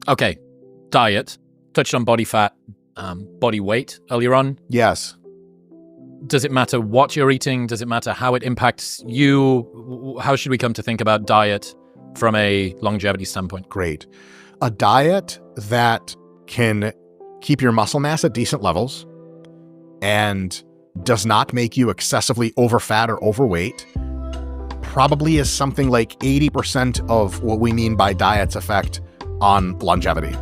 Okay, diet. Touched on body fat, body weight earlier on. Yes. Does it matter what you're eating? Does it matter how it impacts you? How should we come to think about diet from a longevity standpoint? Great. A diet that can keep your muscle mass at decent levels and does not make you excessively overfat or overweight probably is something like 80% of what we mean by diet's effect on longevity.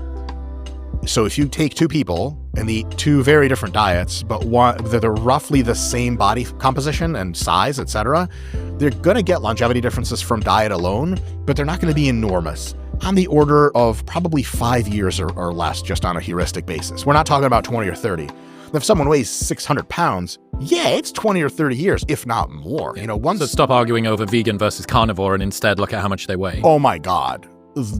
So if you take two people and eat two very different diets, but they're roughly the same body composition and size, etc., they're going to get longevity differences from diet alone, but they're not going to be enormous, on the order of probably 5 years or less, just on a heuristic basis. We're not talking about 20 or 30. If someone weighs 600 pounds, yeah, it's 20 or 30 years, if not more. So stop arguing over vegan versus carnivore and instead look at how much they weigh. Oh my God.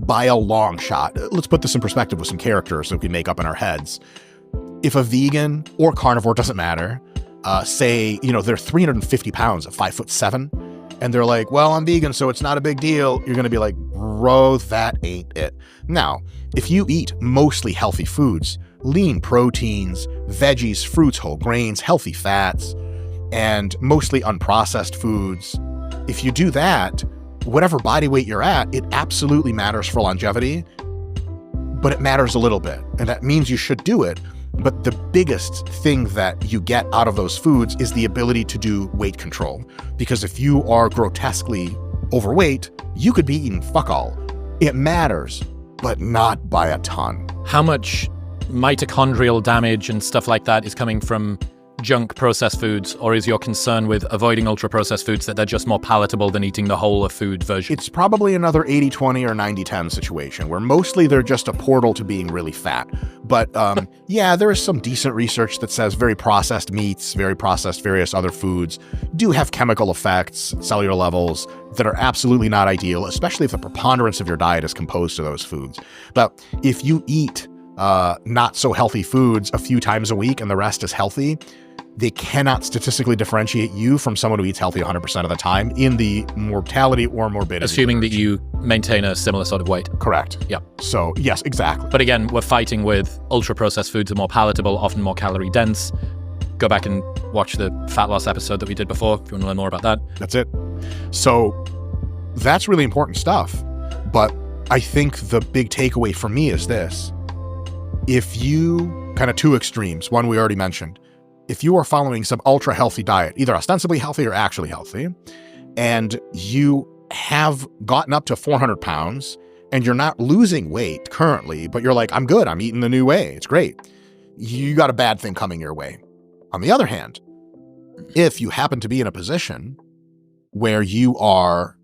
By a long shot. Let's put this in perspective with some characters that we make up in our heads. If a vegan or carnivore, doesn't matter, say, they're 350 pounds at 5'7", and they're like, well, I'm vegan, so it's not a big deal. You're going to be like, bro, that ain't it. Now, if you eat mostly healthy foods, lean proteins, veggies, fruits, whole grains, healthy fats, and mostly unprocessed foods, if you do that, whatever body weight you're at, it absolutely matters for longevity, but it matters a little bit. And that means you should do it. But the biggest thing that you get out of those foods is the ability to do weight control. Because if you are grotesquely overweight, you could be eating fuck all. It matters, but not by a ton. How much mitochondrial damage and stuff like that is coming from junk processed foods, or is your concern with avoiding ultra-processed foods that they're just more palatable than eating the whole of food version? It's probably another 80-20 or 90-10 situation where mostly they're just a portal to being really fat. But yeah, there is some decent research that says very processed meats, very processed various other foods do have chemical effects, cellular levels that are absolutely not ideal, especially if the preponderance of your diet is composed of those foods. But if you eat not so healthy foods a few times a week and the rest is healthy, they cannot statistically differentiate you from someone who eats healthy 100% of the time in the mortality or morbidity. Assuming that you maintain a similar sort of weight. Correct. Yeah. So yes, exactly. But again, we're fighting with ultra-processed foods are more palatable, often more calorie dense. Go back and watch the fat loss episode that we did before if you want to learn more about that. That's it. So that's really important stuff. But I think the big takeaway for me is this. If you, kind of two extremes, one we already mentioned, if you are following some ultra healthy diet, either ostensibly healthy or actually healthy, and you have gotten up to 400 pounds and you're not losing weight currently, but you're like, I'm good, I'm eating the new way, it's great, you got a bad thing coming your way. On the other hand, if you happen to be in a position where you are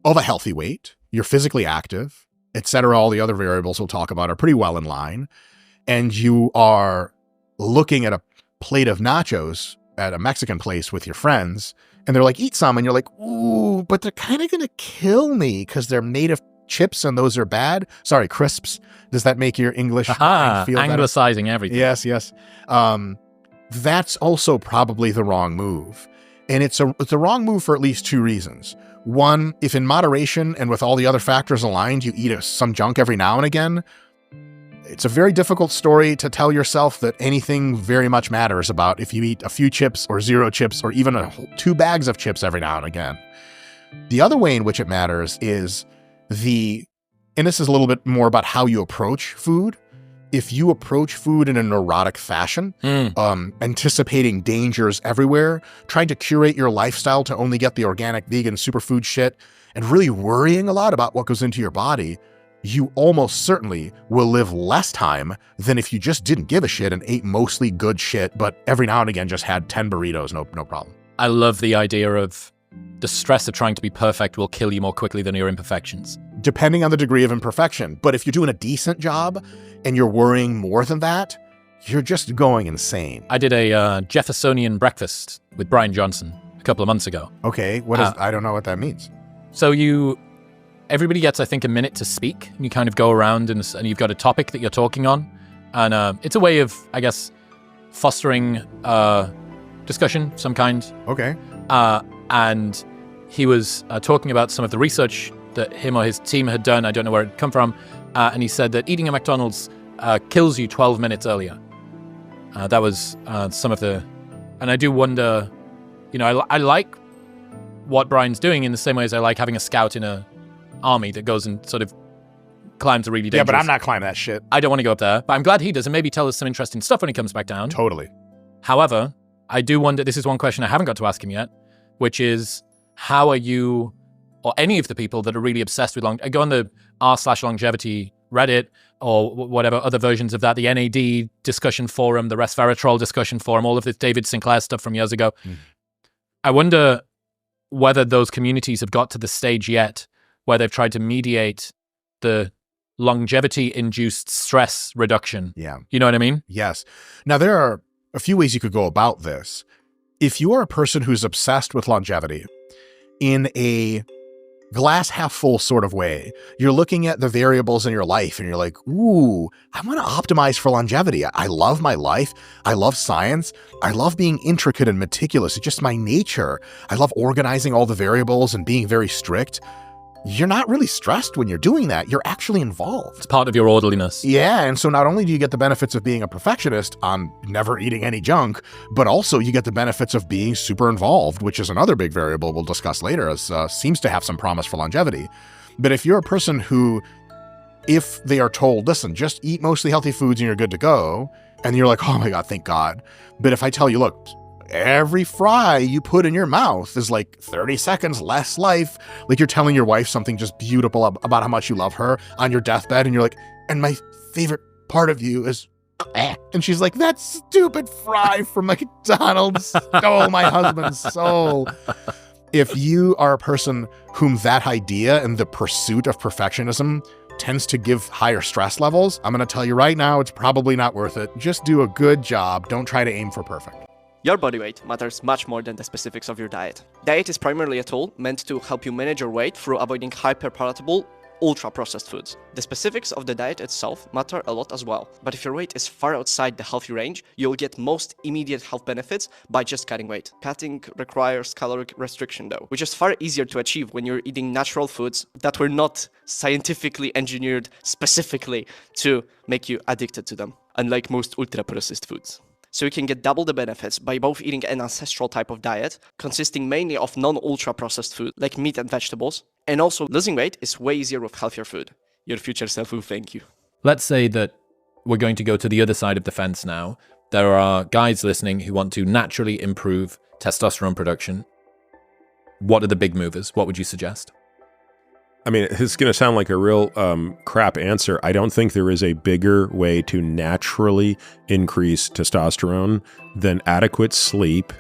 of a healthy weight, you're physically active, etc., all the other variables we'll talk about are pretty well in line, and you are looking at a plate of nachos at a Mexican place with your friends, and they're like, eat some, and you're like, ooh, but they're kind of going to kill me because they're made of chips and those are bad. Sorry, crisps. Does that make your English feel anglicizing better? Everything. Yes. That's also probably the wrong move. And it's a wrong move for at least two reasons. One, if in moderation and with all the other factors aligned, you eat some junk every now and again, it's a very difficult story to tell yourself that anything very much matters about if you eat a few chips or zero chips or even 2 bags of chips every now and again. The other way in which it matters is and this is a little bit more about how you approach food. If you approach food in a neurotic fashion, anticipating dangers everywhere, trying to curate your lifestyle to only get the organic, vegan, superfood shit, and really worrying a lot about what goes into your body, you almost certainly will live less time than if you just didn't give a shit and ate mostly good shit, but every now and again just had 10 burritos, no problem. I love the idea of the stress of trying to be perfect will kill you more quickly than your imperfections. Depending on the degree of imperfection. But if you're doing a decent job and you're worrying more than that, you're just going insane. I did a Jeffersonian breakfast with Brian Johnson a couple of months ago. Okay, I don't know what that means. So everybody gets, I think, a minute to speak. And you kind of go around and you've got a topic that you're talking on. And it's a way of, I guess, fostering discussion of some kind. Okay. And he was talking about some of the research that him or his team had done. I don't know where it come from. and he said that eating a McDonald's kills you 12 minutes earlier. That was some of the... And I do wonder, I like what Brian's doing in the same way as I like having a scout in a army that goes and sort of climbs a really dangerous... Yeah, but I'm not climbing that shit. I don't want to go up there, but I'm glad he does, and maybe tell us some interesting stuff when he comes back down. Totally. However, I do wonder, this is one question I haven't got to ask him yet, which is, how are you, or any of the people that are really obsessed with go on the r/longevity Reddit, or whatever other versions of that, the NAD discussion forum, the resveratrol discussion forum, all of this David Sinclair stuff from years ago. I wonder whether those communities have got to the stage yet where they've tried to mediate the longevity-induced stress reduction. Yeah. You know what I mean? Yes. Now, there are a few ways you could go about this. If you are a person who's obsessed with longevity in a glass half full sort of way, you're looking at the variables in your life and you're like, ooh, I want to optimize for longevity. I love my life. I love science. I love being intricate and meticulous. It's just my nature. I love organizing all the variables and being very strict. You're not really stressed when you're doing that. You're actually involved. It's part of your orderliness. Yeah, and so not only do you get the benefits of being a perfectionist on never eating any junk, but also you get the benefits of being super involved, which is another big variable we'll discuss later, as seems to have some promise for longevity. But if you're a person who, if they are told, listen, just eat mostly healthy foods and you're good to go, and you're like, oh my God, thank God. But if I tell you, look, every fry you put in your mouth is like 30 seconds less life. Like you're telling your wife something just beautiful about how much you love her on your deathbed. And you're like, and my favorite part of you is, and she's like, that stupid fry from McDonald's stole my husband's soul. If you are a person whom that idea and the pursuit of perfectionism tends to give higher stress levels, I'm going to tell you right now, it's probably not worth it. Just do a good job. Don't try to aim for perfect. Your body weight matters much more than the specifics of your diet. Diet is primarily a tool meant to help you manage your weight through avoiding hyper-palatable, ultra-processed foods. The specifics of the diet itself matter a lot as well, but if your weight is far outside the healthy range, you'll get most immediate health benefits by just cutting weight. Cutting requires caloric restriction though, which is far easier to achieve when you're eating natural foods that were not scientifically engineered specifically to make you addicted to them, unlike most ultra-processed foods. So you can get double the benefits by both eating an ancestral type of diet, consisting mainly of non-ultra processed food like meat and vegetables, and also losing weight is way easier with healthier food. Your future self will thank you. Let's say that we're going to go to the other side of the fence now. There are guys listening who want to naturally improve testosterone production. What are the big movers? What would you suggest? I mean, this is going to sound like a real crap answer. I don't think there is a bigger way to naturally increase testosterone than adequate sleep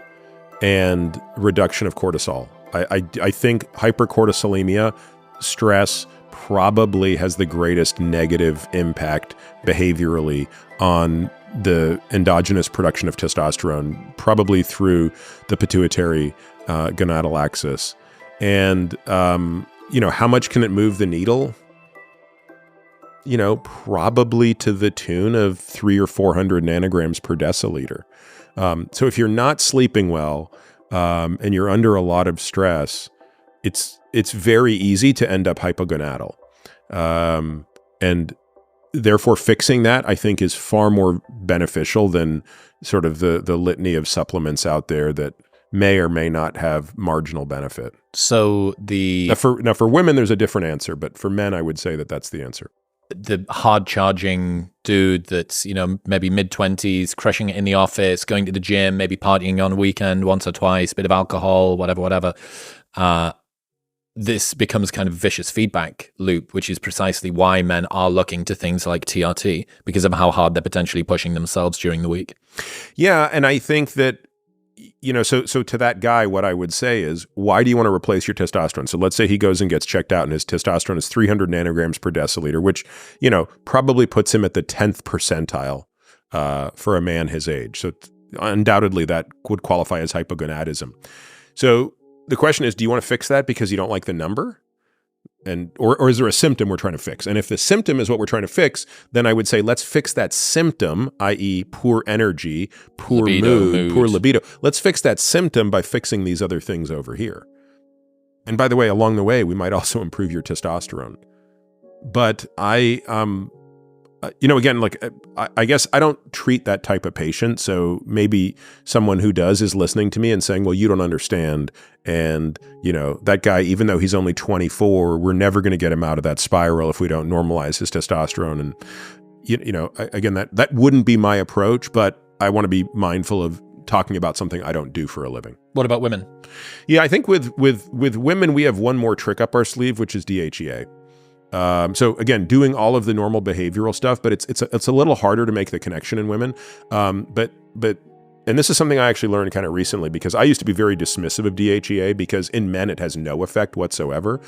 and reduction of cortisol. I think hypercortisolemia, stress, probably has the greatest negative impact behaviorally on the endogenous production of testosterone, probably through the pituitary gonadal axis. And how much can it move the needle? Probably to the tune of 300 or 400 nanograms per deciliter. So if you're not sleeping well and you're under a lot of stress, it's very easy to end up hypogonadal. And therefore fixing that, I think, is far more beneficial than sort of the litany of supplements out there that may or may not have marginal benefit. So now for women, there's a different answer, but for men, I would say that that's the answer. The hard charging dude that's, maybe mid-20s, crushing it in the office, going to the gym, maybe partying on a weekend once or twice, bit of alcohol, whatever. This becomes kind of vicious feedback loop, which is precisely why men are looking to things like TRT, because of how hard they're potentially pushing themselves during the week. Yeah, and I think that so to that guy, what I would say is, why do you want to replace your testosterone? So let's say he goes and gets checked out and his testosterone is 300 nanograms per deciliter, which, probably puts him at the 10th percentile for a man his age. So undoubtedly that would qualify as hypogonadism. So the question is, do you want to fix that because you don't like the number? Or is there a symptom we're trying to fix? And if the symptom is what we're trying to fix, then I would say, let's fix that symptom, i.e. poor energy, poor mood, poor libido. Let's fix that symptom by fixing these other things over here. And by the way, along the way, we might also improve your testosterone. But again, like I guess I don't treat that type of patient. So maybe someone who does is listening to me and saying, well, you don't understand. And, that guy, even though he's only 24, we're never going to get him out of that spiral if we don't normalize his testosterone. And, again, that wouldn't be my approach, but I want to be mindful of talking about something I don't do for a living. What about women? Yeah, I think with women, we have one more trick up our sleeve, which is DHEA. So again, doing all of the normal behavioral stuff, but it's a little harder to make the connection in women. And this is something I actually learned kind of recently, because I used to be very dismissive of DHEA because in men it has no effect whatsoever.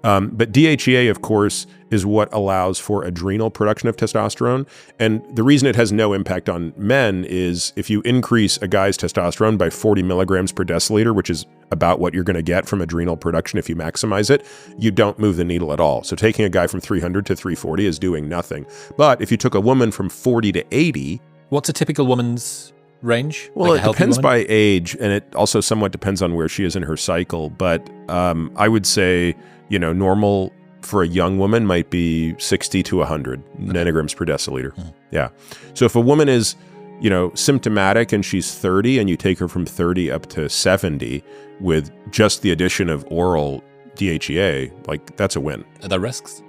But DHEA, of course, is what allows for adrenal production of testosterone. And the reason it has no impact on men is if you increase a guy's testosterone by 40 milligrams per deciliter, which is about what you're going to get from adrenal production if you maximize it, you don't move the needle at all. So taking a guy from 300 to 340 is doing nothing. But if you took a woman from 40 to 80... What's a typical woman's range? Well, like it depends by age, and it also somewhat depends on where she is in her cycle. But I would say, normal for a young woman might be 60 to 100 nanograms per deciliter. Yeah. So if a woman is, symptomatic and she's 30 and you take her from 30 up to 70 with just the addition of oral DHEA, like that's a win. Are there risks?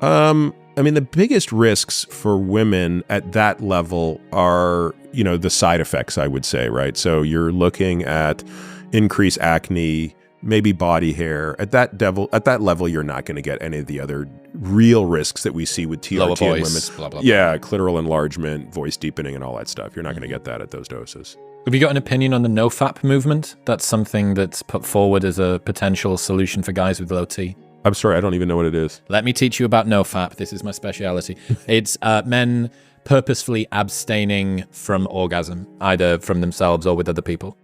The biggest risks for women at that level are, the side effects, I would say, right? So you're looking at increased acne, maybe body hair. At that level, you're not going to get any of the other real risks that we see with TRT lower in voice, women. Blah, blah, yeah, clitoral enlargement, voice deepening, and all that stuff. You're not going to get that at those doses. Have you got an opinion on the NoFap movement? That's something that's put forward as a potential solution for guys with low T. I'm sorry, I don't even know what it is. Let me teach you about NoFap. This is my speciality. It's men purposefully abstaining from orgasm, either from themselves or with other people.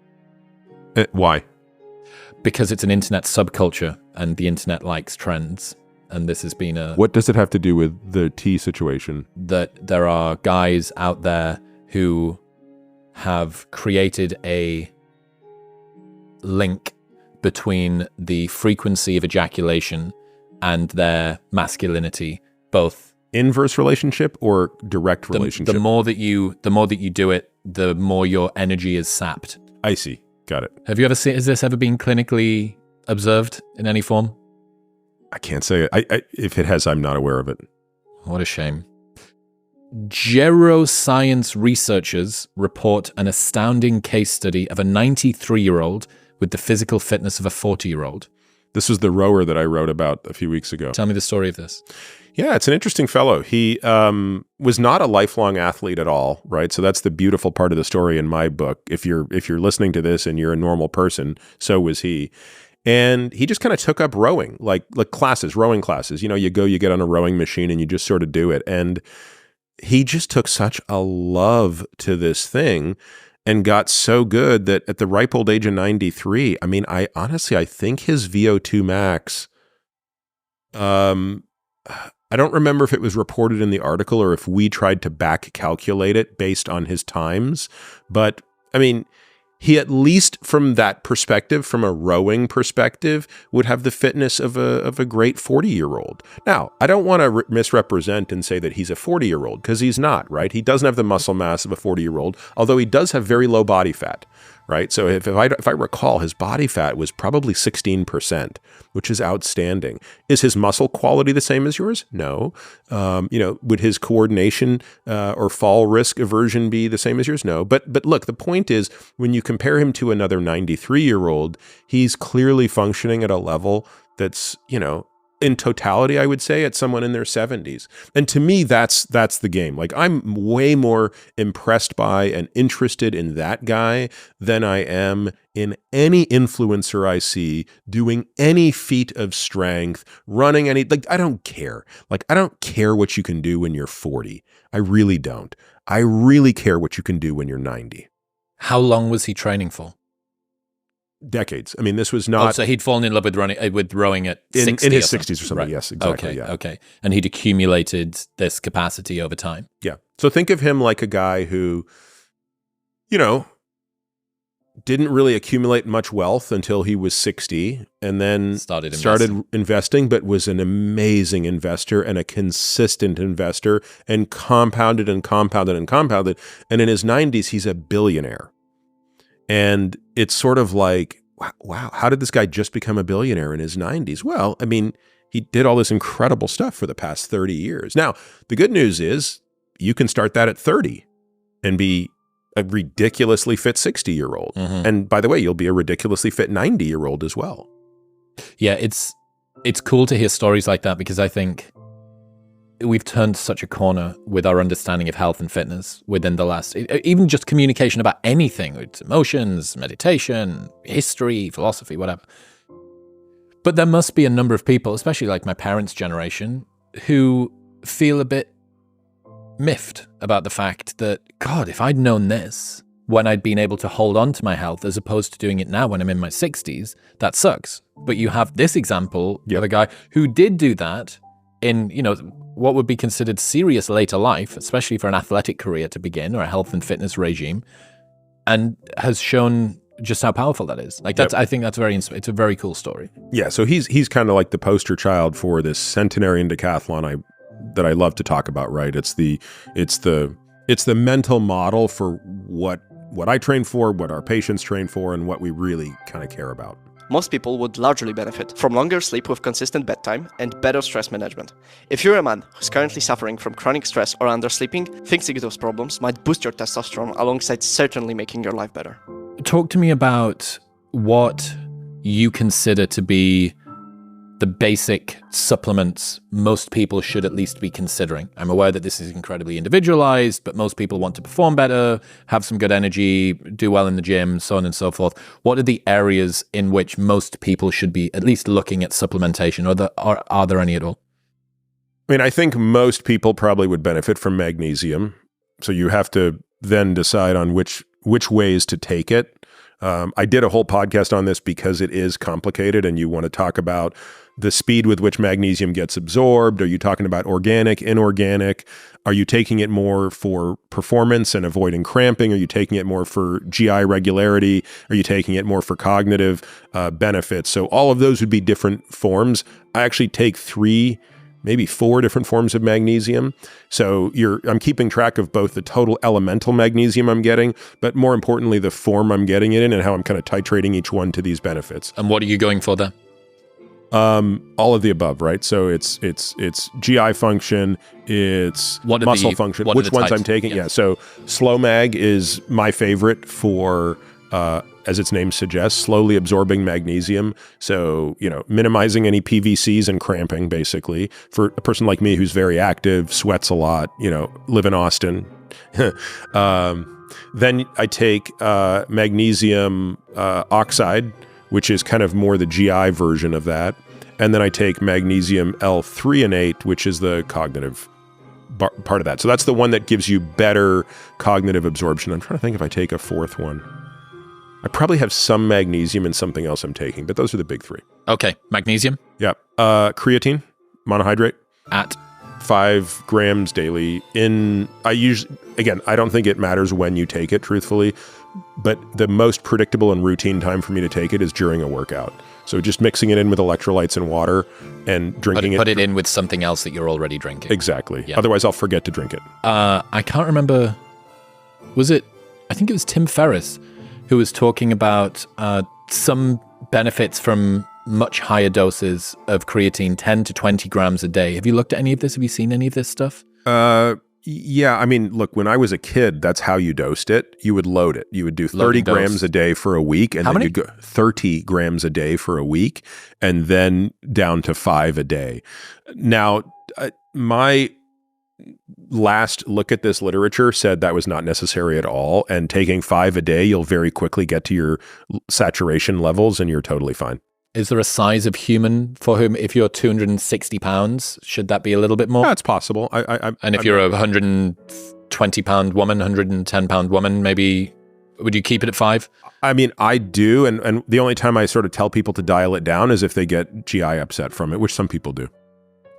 Why? Because it's an internet subculture and the internet likes trends. And this has been What does it have to do with the T situation? That there are guys out there who have created a link between the frequency of ejaculation and their masculinity, both inverse relationship or direct relationship. The more that you do it, the more your energy is sapped. I see. Got it. Have you ever seen? Has this ever been clinically observed in any form? I can't say it. If it has, I'm not aware of it. What a shame. Geroscience researchers report an astounding case study of a 93-year-old with the physical fitness of a 40-year-old. This was the rower that I wrote about a few weeks ago. Tell me the story of this. Yeah, it's an interesting fellow. He was not a lifelong athlete at all, right? So that's the beautiful part of the story in my book. If you're listening to this and you're a normal person, so was he. And he just kind of took up rowing, like classes, rowing classes. You get on a rowing machine and you just sort of do it. And he just took such a love to this thing and got so good that at the ripe old age of 93, I think his VO2 max, I don't remember if it was reported in the article or if we tried to back calculate it based on his times, but he at least from that perspective, from a rowing perspective, would have the fitness of a great 40-year-old. Now, I don't want to misrepresent and say that he's a 40-year-old because he's not, right? He doesn't have the muscle mass of a 40-year-old, although he does have very low body fat, right? So if I recall, his body fat was probably 16%, which is outstanding. Is his muscle quality the same as yours? No. Would his coordination or fall risk aversion be the same as yours? No. But look, the point is when you compare him to another 93-year-old, he's clearly functioning at a level that's, in totality, I would say, at someone in their 70s. And to me, that's the game. Like, I'm way more impressed by and interested in that guy than I am in any influencer I see doing any feat of strength, running any, I don't care. I don't care what you can do when you're 40. I really don't. I really care what you can do when you're 90. How long was he training for? Decades. This was not... Oh, so he'd fallen in love with rowing at 60 in his or 60s or something. Right. Yes, exactly. Okay. And he'd accumulated this capacity over time. Yeah. So think of him like a guy who, didn't really accumulate much wealth until he was 60, and then Started investing, but was an amazing investor and a consistent investor, and compounded and compounded and compounded. And in his 90s, he's a billionaire. And it's sort of like, wow, how did this guy just become a billionaire in his 90s? Well, I mean, he did all this incredible stuff for the past 30 years. Now, the good news is you can start that at 30 and be a ridiculously fit 60-year-old. Mm-hmm. And by the way, you'll be a ridiculously fit 90-year-old as well. Yeah, it's cool to hear stories like that, because I think we've turned such a corner with our understanding of health and fitness within the last, even just communication about anything. It's emotions, meditation, history, philosophy, whatever. But there must be a number of people, especially like my parents' generation, who feel a bit miffed about the fact that, God, if I'd known this when I'd been able to hold on to my health as opposed to doing it now when I'm in my 60s, that sucks. But you have this example of a guy who did do that in, what would be considered serious later life, especially for an athletic career to begin, or a health and fitness regime, and has shown just how powerful that is. Like I think that's it's a very cool story. Yeah, so he's kind of like the poster child for this centenarian decathlon that I love to talk about, right? It's the mental model for what I train for, what our patients train for, and what we really kind of care about. Most people would largely benefit from longer sleep with consistent bedtime and better stress management. If you're a man who's currently suffering from chronic stress or undersleeping, fixing those problems might boost your testosterone alongside certainly making your life better. Talk to me about what you consider to be the basic supplements most people should at least be considering. I'm aware that this is incredibly individualized, but most people want to perform better, have some good energy, do well in the gym, so on and so forth. What are the areas in which most people should be at least looking at supplementation, or are there any at all? I mean, I think most people probably would benefit from magnesium. So you have to then decide on which ways to take it. I did a whole podcast on this because it is complicated, and you want to talk about the speed with which magnesium gets absorbed. Are you talking about organic, inorganic? Are you taking it more for performance and avoiding cramping? Are you taking it more for GI regularity? Are you taking it more for cognitive benefits? So all of those would be different forms. I actually take 3, maybe 4 different forms of magnesium. So I'm keeping track of both the total elemental magnesium I'm getting, but more importantly, the form I'm getting it in and how I'm kind of titrating each one to these benefits. And what are you going for there? All of the above, right? So it's GI function, it's muscle function. Which ones I'm taking? Yeah. So Slow Mag is my favorite for, as its name suggests, slowly absorbing magnesium. So, minimizing any PVCs and cramping, basically. For a person like me who's very active, sweats a lot, live in Austin. Then I take magnesium oxide, which is kind of more the GI version of that. And then I take magnesium L-threonate, which is the cognitive part of that. So that's the one that gives you better cognitive absorption. I'm trying to think if I take a 4th one. I probably have some magnesium and something else I'm taking, but those are the big 3. Okay, magnesium? Yeah. Creatine, monohydrate. At? 5 grams daily. I don't think it matters when you take it, truthfully, but the most predictable and routine time for me to take it is during a workout. So just mixing it in with electrolytes and water and drinking it. Put it in with something else that you're already drinking. Exactly. Yeah. Otherwise, I'll forget to drink it. I can't remember. I think it was Tim Ferriss who was talking about some benefits from much higher doses of creatine, 10 to 20 grams a day. Have you looked at any of this? Have you seen any of this stuff? Yeah. I mean, look, when I was a kid, that's how you dosed it. You would load it. You would do 30 grams a day for a week. And how then many? you'd go 30 grams a day for a week, and then down to 5 a day. Now, my last look at this literature said that was not necessary at all. And taking 5 a day, you'll very quickly get to your saturation levels and you're totally fine. Is there a size of human for whom, if you're 260 pounds, should that be a little bit more? That's possible. And if you're a 120-pound woman, 110-pound woman, maybe, would you keep it at 5? I mean, I do. And the only time I sort of tell people to dial it down is if they get GI upset from it, which some people do.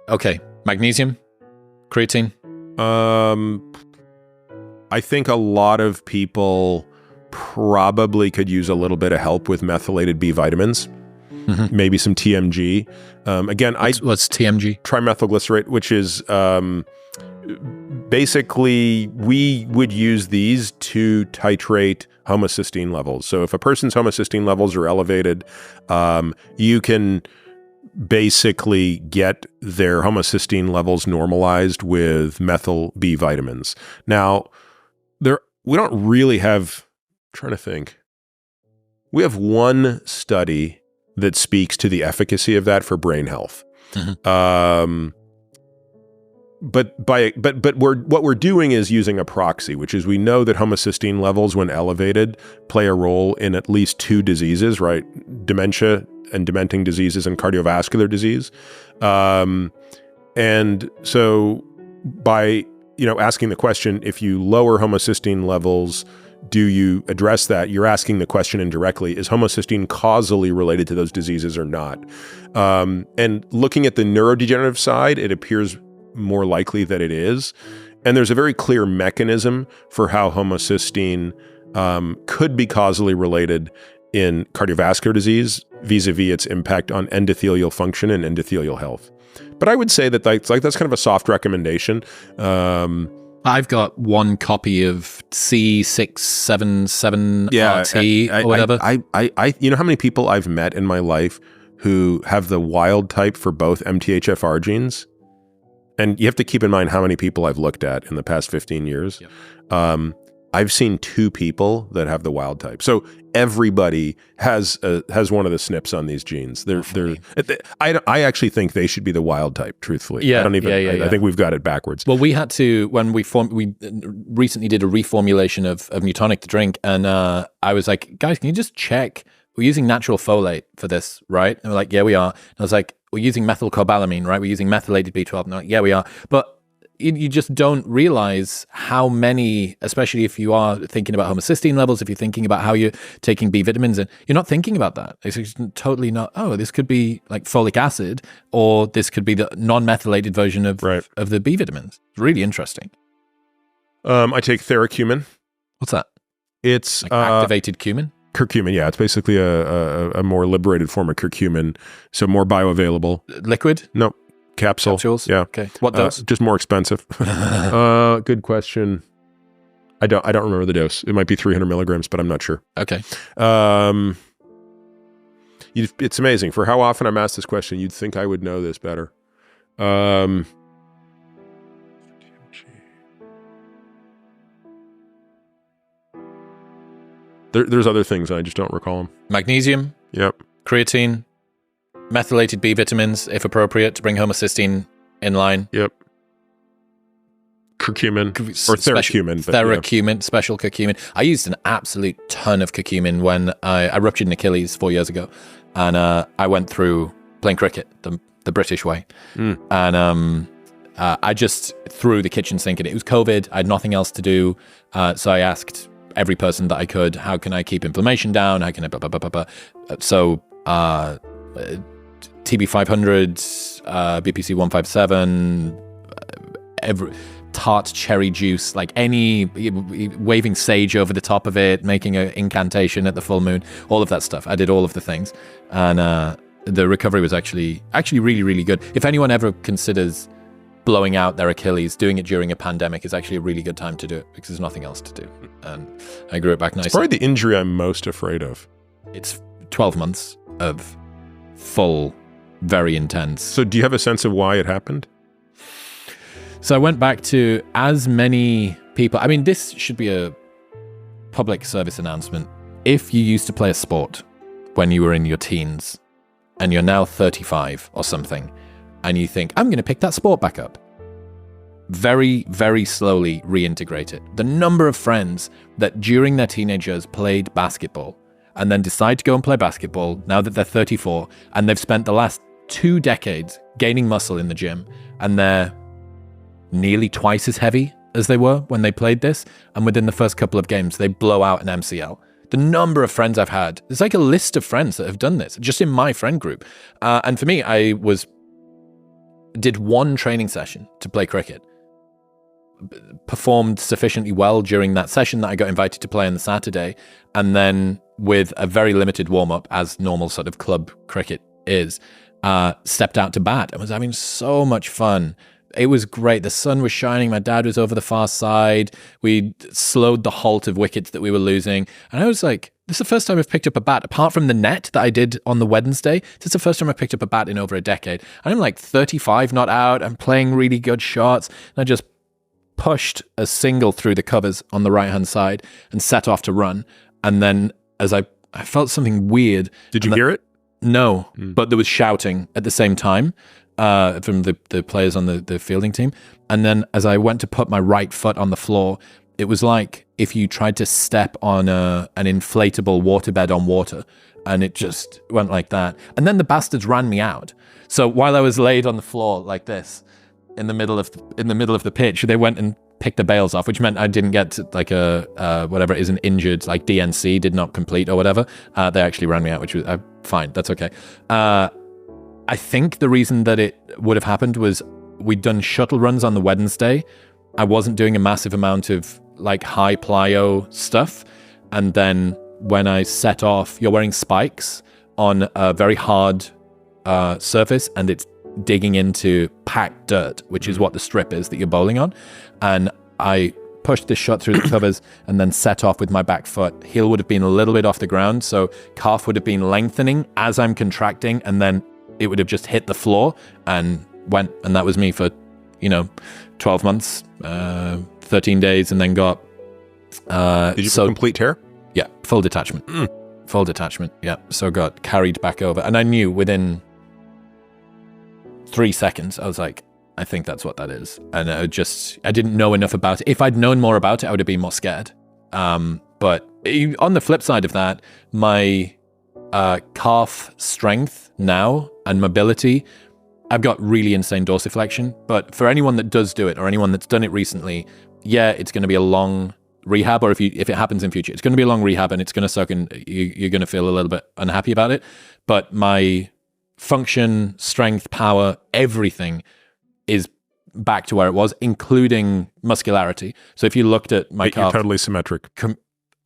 Okay. Magnesium? Creatine? I think a lot of people probably could use a little bit of help with methylated B vitamins, maybe some TMG. Again, what's TMG? Trimethylglycerate, which is basically we would use these to titrate homocysteine levels. So if a person's homocysteine levels are elevated, you can basically get their homocysteine levels normalized with methyl B vitamins. Now, we don't really have, I'm trying to think. We have one study that speaks to the efficacy of that for brain health. But what we're doing is using a proxy, which is we know that homocysteine levels, when elevated, play a role in at least two diseases, right? Dementia and dementing diseases and cardiovascular disease. And so by, asking the question, if you lower homocysteine levels, do you address that? You're asking the question indirectly, is homocysteine causally related to those diseases or not? And looking at the neurodegenerative side, it appears more likely that it is. And there's a very clear mechanism for how homocysteine could be causally related in cardiovascular disease vis-a-vis its impact on endothelial function and endothelial health. But I would say that that's kind of a soft recommendation. I've got one copy of C677RT or whatever. You know how many people I've met in my life who have the wild type for both MTHFR genes? And you have to keep in mind how many people I've looked at in the past 15 years. Yep. I've seen 2 people that have the wild type. So everybody has one of the SNPs on these genes. I actually think they should be the wild type, truthfully. Yeah, I think we've got it backwards. Well, we had to, when we recently did a reformulation of Newtonic to drink, and I was like, guys, can you just check? We're using natural folate for this, right? And we're like, yeah, we are. And I was like, we're using methylcobalamin, right? We're using methylated B12. And they're like, yeah, we are. But you just don't realize how many, especially if you are thinking about homocysteine levels, if you're thinking about how you're taking B vitamins, and you're not thinking about that. It's just totally not, this could be like folic acid, or this could be the non-methylated version of the B vitamins. It's really interesting. I take theracumin. What's that? It's like activated cumin? Curcumin, yeah. It's basically a more liberated form of curcumin, so more bioavailable. Liquid? No. Capsules? Yeah. Okay. What dose? Just more expensive. Good question. I don't remember the dose. It might be 300 milligrams, but I'm not sure. Okay. It's amazing. For how often I'm asked this question, you'd think I would know this better. There's other things, I just don't recall them. Magnesium? Yep. Creatine? Methylated B vitamins, if appropriate, to bring homocysteine in line. Yep. Curcumin, or theracumin. Theracumin, special curcumin. I used an absolute ton of curcumin when I ruptured an Achilles 4 years ago. And I went through playing cricket, the British way. And I just threw the kitchen sink at it. It was COVID. I had nothing else to do. So I asked every person that I could, how can I keep inflammation down? How can I... So... TB500, BPC 157, tart cherry juice, like any waving sage over the top of it, making an incantation at the full moon, all of that stuff. I did all of the things, and the recovery was actually really, really good. If anyone ever considers blowing out their Achilles, doing it during a pandemic is actually a really good time to do it because there's nothing else to do. And I grew it back nicely. It's probably the injury I'm most afraid of. It's 12 months of full, very intense. So do you have a sense of why it happened? So I went back to as many people. I mean, this should be a public service announcement. If you used to play a sport when you were in your teens and you're now 35 or something, and you think, I'm going to pick that sport back up, very, very slowly reintegrate it. The number of friends that during their teenage years played basketball and then decide to go and play basketball now that they're 34 and they've spent the last 2 decades gaining muscle in the gym and they're nearly twice as heavy as they were when they played this, and within the first couple of games they blow out an MCL. The number of friends I've had, there's like a list of friends that have done this just in my friend group. And for me, I did 1 training session to play cricket. performed sufficiently well during that session that I got invited to play on the Saturday, and then with a very limited warm-up, as normal sort of club cricket is, stepped out to bat and was having so much fun. It was great. The sun was shining. My dad was over the far side. We slowed the halt of wickets that we were losing. And I was like, this is the first time I've picked up a bat, apart from the net that I did on the Wednesday. This is the first time I picked up a bat in over a decade. And I'm like 35 not out. I'm playing really good shots. And I just pushed a single through the covers on the right-hand side and set off to run. And then as I felt something weird. Did you hear it? No, but there was shouting at the same time from the players on the fielding team. And then as I went to put my right foot on the floor, it was like if you tried to step on an inflatable waterbed on water, and it just went like that. And then the bastards ran me out. So while I was laid on the floor like this, in the middle of the pitch, they went and picked the bails off, which meant I didn't get like a whatever it is, an injured, like DNC, did not complete or whatever. They actually ran me out, which was fine. That's okay. I think the reason that it would have happened was we'd done shuttle runs on the Wednesday. I wasn't doing a massive amount of like high plyo stuff. And then when I set off, you're wearing spikes on a very hard surface, and it's digging into packed dirt, which is what the strip is that you're bowling on. And I pushed this shot through the covers and then set off with my back foot. Heel would have been a little bit off the ground, so calf would have been lengthening as I'm contracting, and then it would have just hit the floor and went. And that was me for 12 months, 13 days, and then got did you complete tear? Yeah, full detachment. Full detachment. Yeah, so got carried back over, and I knew within 3 seconds, I was like, I think that's what that is. And I didn't know enough about it. If I'd known more about it, I would have been more scared. But on the flip side of that, my calf strength now and mobility, I've got really insane dorsiflexion. But for anyone that does do it, or anyone that's done it recently, yeah, it's going to be a long rehab, or if it happens in future, it's going to be a long rehab, and it's going to suck, and you're going to feel a little bit unhappy about it. But my function, strength, power, everything is back to where it was, including muscularity. So if you looked at my calf, you're totally symmetric.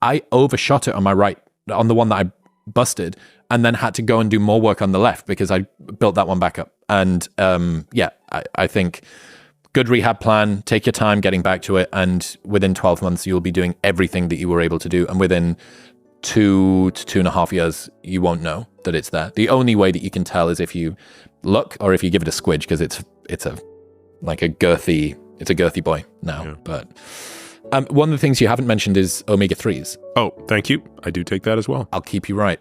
I overshot it on my right, on the one that I busted, and then had to go and do more work on the left because I built that one back up. And I think good rehab plan, take your time getting back to it, and within 12 months, you'll be doing everything that you were able to do. And within 2 to 2.5 years, you won't know that it's there. The only way that you can tell is if you look, or if you give it a squidge, because it's a girthy boy now. Yeah. But one of the things you haven't mentioned is omega-3s. Oh, thank you. I do take that as well. I'll keep you right.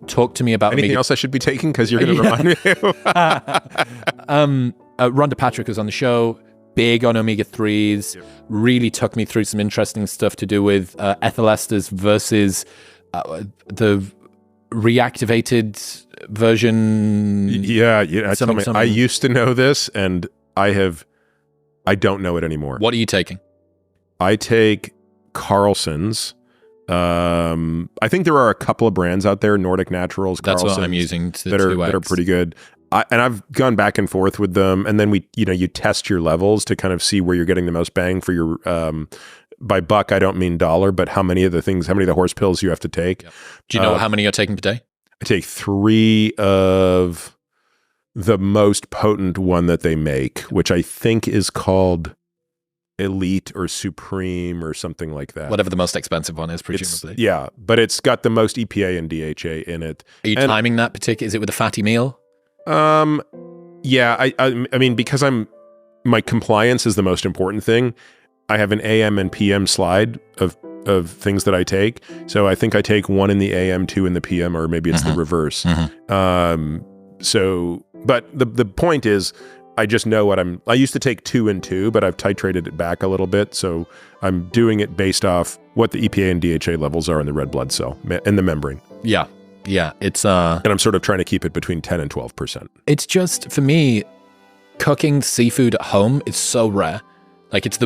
Talk to me about anything else I should be taking, because you're going to remind me. Rhonda Patrick was on the show. Big on omega-3s. Yep. Really took me through some interesting stuff to do with ethyl esters versus the reactivated version. Yeah. I used to know this, and I don't know it anymore. What are you taking? I take Carlson's. I think there are a couple of brands out there, Nordic Naturals, That's Carlson's, what I'm using that are pretty good. And I've gone back and forth with them, and then you test your levels to kind of see where you're getting the most bang for your. By buck, I don't mean dollar, but how many of the horse pills you have to take. Yep. Do you know how many you're taking per day? I take 3 of the most potent one that they make, which I think is called Elite or Supreme or something like that. Whatever the most expensive one is, presumably. Yeah, but it's got the most EPA and DHA in it. Are you timing that particular? Is it with a fatty meal? Yeah, I mean, because my compliance is the most important thing. I have an AM and PM slide of things that I take. So I think I take 1 in the AM, 2 in the PM, or maybe it's the reverse. But the point is, I just know I used to take 2 and 2, but I've titrated it back a little bit. So I'm doing it based off what the EPA and DHA levels are in the red blood cell and the membrane. Yeah. It's and I'm sort of trying to keep it between 10 and 12%. It's just, for me, cooking seafood at home is so rare. Like it's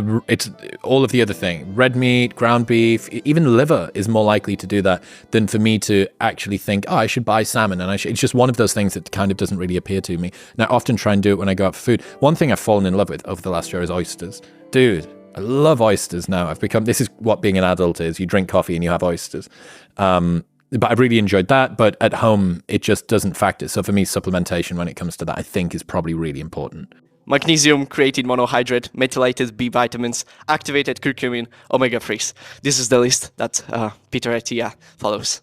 all of the other thing. Red meat, ground beef, even liver is more likely to do that than for me to actually think, I should buy salmon. And it's just one of those things that kind of doesn't really appeal to me. And I often try and do it when I go out for food. One thing I've fallen in love with over the last year is oysters. Dude, I love oysters now. This is what being an adult is. You drink coffee and you have oysters. But I've really enjoyed that. But at home, it just doesn't factor. So for me, supplementation when it comes to that, I think is probably really important. Magnesium, creatine monohydrate, methylated B vitamins, activated curcumin, omega-3s. This is the list that Peter Attia follows.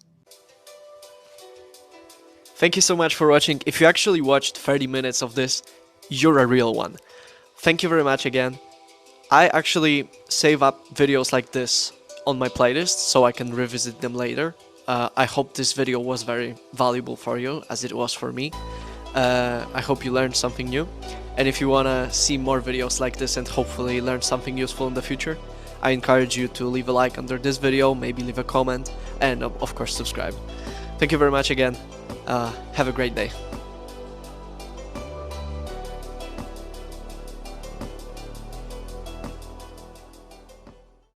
Thank you so much for watching. If you actually watched 30 minutes of this, you're a real one. Thank you very much again. I actually save up videos like this on my playlist so I can revisit them later. I hope this video was very valuable for you, as it was for me. I hope you learned something new. And if you want to see more videos like this and hopefully learn something useful in the future, I encourage you to leave a like under this video, maybe leave a comment, and of course subscribe. Thank you very much again. Have a great day.